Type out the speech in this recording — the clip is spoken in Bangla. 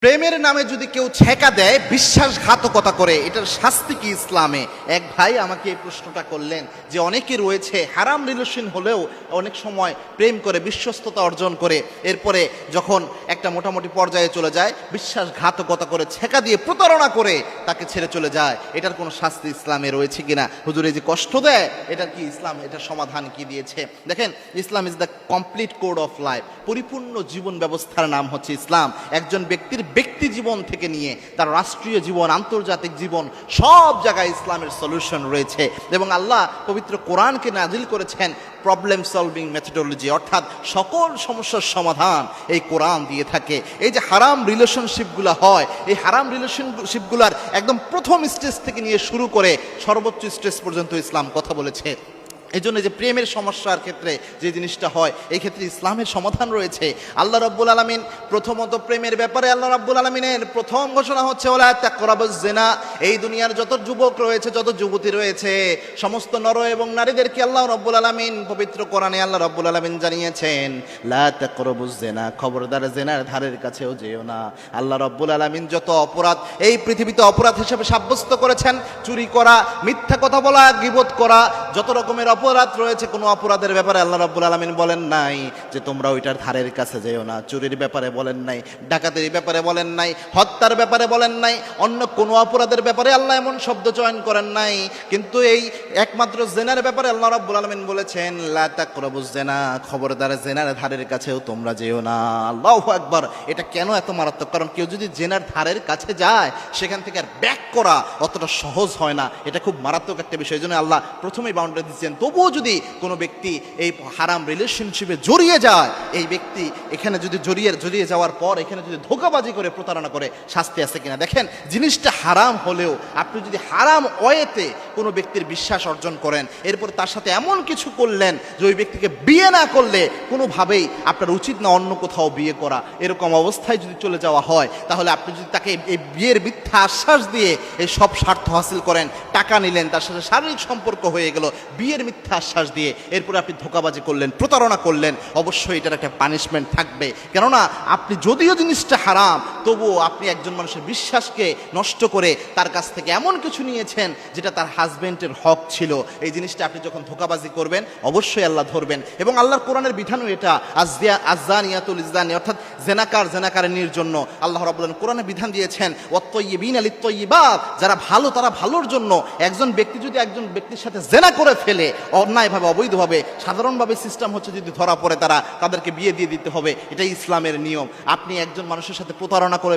প্রেমের নামে যদি কেউ ছেকা দেয়, বিশ্বাসঘাতকতা করে, এটার শাস্তি কি ইসলামে? এক ভাই আমাকে এই প্রশ্নটা করলেন যে অনেকে রয়েছে হারাম রিলেশন হলেও অনেক সময় প্রেম করে বিশ্বস্ততা অর্জন করে এরপরে যখন একটা মোটামুটি পর্যায়ে চলে যায় বিশ্বাসঘাতকতা করে ছেকা দিয়ে প্রতারণা করে তাকে ছেড়ে চলে যায়। এটার কোনো শাস্তি ইসলামে রয়েছে কিনা? হুজুর এই যে কষ্ট দেয়, এটার কি ইসলাম এটার সমাধান কি দিয়েছে? দেখেন, Islam is the complete code of life. পরিপূর্ণ জীবন ব্যবস্থার নাম হচ্ছে ইসলাম। একজন ব্যক্তির ব্যক্তি জীবন থেকে নিয়ে তার রাষ্ট্রীয় জীবন, আন্তর্জাতিক জীবন, সব জায়গায় ইসলামের সলিউশন রয়েছে। এবং আল্লাহ পবিত্র কোরআনকে নাজিল করেছেন প্রবলেম সলভিং মেথোডোলজি, অর্থাৎ সকল সমস্যার সমাধান এই কোরআন দিয়ে থাকে। এই যে হারাম রিলেশনশিপগুলো হয়, এই হারাম রিলেশনশিপগুলার একদম প্রথম স্টেজ থেকে নিয়ে শুরু করে সর্বোচ্চ স্টেজ পর্যন্ত ইসলাম কথা বলেছে। এই জন্য যে প্রেমের সমস্যার ক্ষেত্রে যে জিনিসটা হয়, এই ক্ষেত্রে ইসলামের সমাধান রয়েছে। আল্লাহ রাব্বুল আলামিন প্রথমত প্রেমের ব্যাপারে আল্লাহ রাব্বুল আলামিনের প্রথম ঘোষণা হচ্ছে ওয়ালা তাকরাবুজ জিনা। এই দুনিয়ার যত যুবক রয়েছে, যত যুবতী রয়েছে, সমস্ত নর এবং নারীদেরকে আল্লাহ রাব্বুল আলামিন পবিত্র কোরআনে আল্লাহ রাব্বুল আলামিন জানিয়েছেন লা তাকরাবুজ জিনা, খবরদার জিনার ধারের কাছেও যেও না। আল্লাহ রাব্বুল আলামিন যত অপরাধ এই পৃথিবীতে অপরাধ হিসেবে সাব্যস্ত করেছেন, চুরি করা, মিথ্যা কথা বলা, গীবত করা, যত রকমের অপরাধ রয়েছে, কোনো অপরাধের ব্যাপারে আল্লাহ রাব্বুল আলামিন বলেন নাই যে তোমরা ওইটার ধারের কাছে যেও না। চুরির ব্যাপারে বলেন নাই, ডাকাতির ব্যাপারে বলেন নাই, হত্যার ব্যাপারে বলেন নাই, অন্য কোনো অপরাধের ব্যাপারে আল্লাহ এমন শব্দ চয়ন করেন নাই। কিন্তু এই একমাত্র জেনার ব্যাপারে আল্লাহ রাব্বুল আলামিন বলেছেন লা তাকরাবুজ জিনা, খবরদার জেনার ধারের কাছেও তোমরা যেও না। আল্লাহু আকবার। এটা কেন এত মারাত্মক? কারণ কেউ যদি জেনার ধারের কাছে যায়, সেখান থেকে আর ব্যাক করা অতটা সহজ হয় না। এটা খুব মারাত্মক একটা বিষয়। এই জন্য আল্লাহ প্রথমেই বাউন্ডারি দিচ্ছেন। তবুও যদি কোনো ব্যক্তি এই হারাম রিলেশনশিপে জড়িয়ে যায়, এই ব্যক্তি এখানে যদি জড়িয়ে যাওয়ার পর এখানে যদি ধোঁকাবাজি করে প্রতারণা করে, শাস্তি আছে কিনা? দেখেন, জিনিসটা হারাম হলেও আপনি যদি হারাম ওয়েতে কোনো ব্যক্তির বিশ্বাস অর্জন করেন, এরপর তার সাথে এমন কিছু করলেন যে ওই ব্যক্তিকে বিয়ে না করলে কোনোভাবেই আপনার উচিত না অন্য কোথাও বিয়ে করা, এরকম অবস্থায় যদি চলে যাওয়া হয়, তাহলে আপনি যদি তাকে এই বিয়ের মিথ্যা আশ্বাস দিয়ে এই সব স্বার্থ হাসিল করেন, টাকা নিলেন, তার সাথে শারীরিক সম্পর্ক হয়ে গেল বিয়ের মিথ্যা আশ্বাস দিয়ে, এরপরে আপনি ধোঁকাবাজি করলেন, প্রতারণা করলেন, অবশ্যই এটার একটা পানিশমেন্ট থাকবে। কেননা আপনি যদিও জিনিসটা হারাম, তবুও আপনি একজন মানুষের বিশ্বাসকে নষ্ট করে তার কাছ থেকে এমন কিছু নিয়েছেন যেটা তার হাজবেন্ডের হক ছিল। এই জিনিসটা আপনি যখন ধোঁকাবাজি করবেন, অবশ্যই আল্লাহ ধরবেন। এবং আল্লাহর কোরআনের বিধানও এটা, আযযানিয়াতুল ইযযানি, অর্থাৎ জেনাকারের জন্য আল্লাহ রাব্বুল আলামিন কোরআনে বিধান দিয়েছেন ওয়াত-তাইয়িবিনা লিত-তাইয়িবাত, যারা ভালো তারা ভালোর জন্য। একজন ব্যক্তি যদি একজন ব্যক্তির সাথে জেনা করে ফেলে অন্যায়ভাবে, অবৈধভাবে, সাধারণভাবে সিস্টেম হচ্ছে যদি ধরা পড়ে তাদেরকে বিয়ে দিয়ে দিতে হবে। এটাই ইসলামের নিয়ম। আপনি একজন মানুষের সাথে প্রতারণা করে